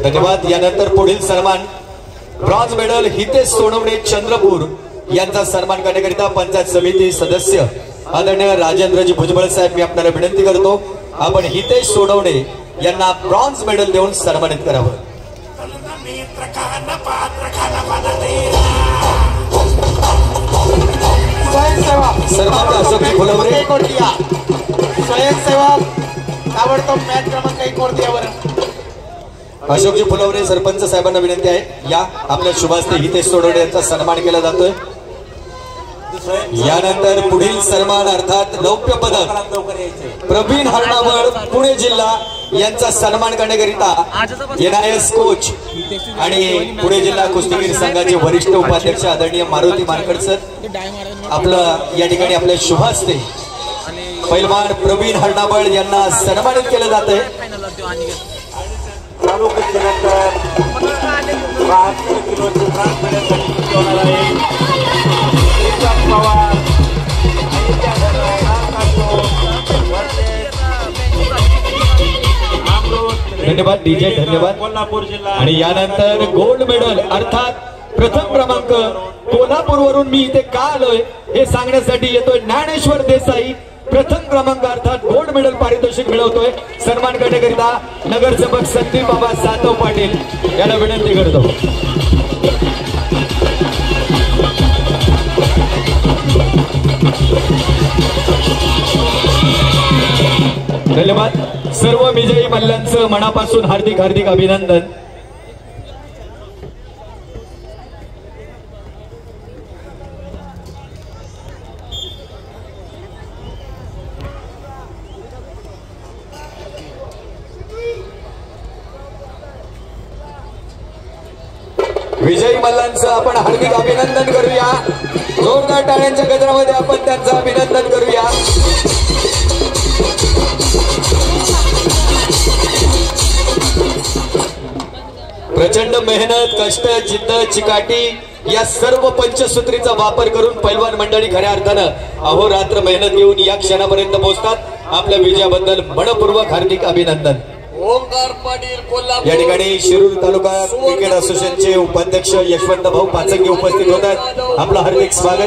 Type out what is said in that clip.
धन्यवाद। यानंतर पुढील सन्मान ब्रॉन्झ मेडल हितेश सोनवणे चंद्रपूर यांचा सन्मान करण्याकरिता पंचायत समिती सदस्य आदरणीय राजेंद्रजी भुजबळ साहेब मी आपल्याला विनंती करतो आपण हितेश सोनवणे यांना ब्रॉन्झ मेडल देऊन सन्मानित करावं। स्वयंसेवक अशोकजी फुलवरे स्वयंसेवक ताबडतोब मॅच क्रमांक 1 वर द्यावर। अशोकजी फुलवरे सरपंच साहेबांना विनंती आहे या आपल्या शुभास्ते हितेश सोनवणे यांचा सन्मान केला जातोय। यानंतर पुढील सन्मान अर्थात रौप्य पदक प्रवीण हरणावळ पुणे जिल्हा यांचा सन्मान करण्याकरिता एनआयएस कोच आणि पुणे जिल्हा कुस्तीगीर संघाचे वरिष्ठ उपाध्यक्ष आदरणीय मारुती मारकड सर आपलं या ठिकाणी आपल्या शुभास्ते पैलवान प्रवीण हरणावळ यांना सन्मानित केलं जात आहे। धन्यवाद डीजे धन्यवाद। कोल्हापूर जिल्हा आणि यानंतर गोल्ड मेडल अर्थात प्रथम क्रमांक कोल्हापूर वरून मी इथे का आलोय हे सांगण्यासाठी येतोय ज्ञानेश्वर देसाई प्रथम क्रमांक अर्थात गोल्ड मेडल पारितोषिक मिळवतोय। सन्मान करण्याकरिता नगरसेवक संदीप बाबा सातव पाटील याला विनंती करतो। धन्यवाद। सर्व विजयी मल्लांचं मनापासून हार्दिक हार्दिक अभिनंदन। विजयी मल्लांचं आपण हार्दिक अभिनंदन करूया। जोरदार टाळ्यांच्या गजरामध्ये आपण त्यांचं अभिनंदन करूया। प्रचंड मेहनत कष्ट जिद्द चिकाटी या सर्व पंचसूत्रीचा वापर करून पैलवान मंडळी खऱ्या अर्थानं अहोरात्र मेहनत घेऊन या क्षणापर्यंत पोहोचतात। आपल्या विजयाबद्दल मनपूर्वक हार्दिक अभिनंदन। ओंकार पाटील कोल्हापूर या ठिकाणी शिरूर तालुका क्रिकेट असोसिएशनचे उपाध्यक्ष यशवंत भाऊ पाचंगे उपस्थित होतात। आपलं हार्दिक स्वागत।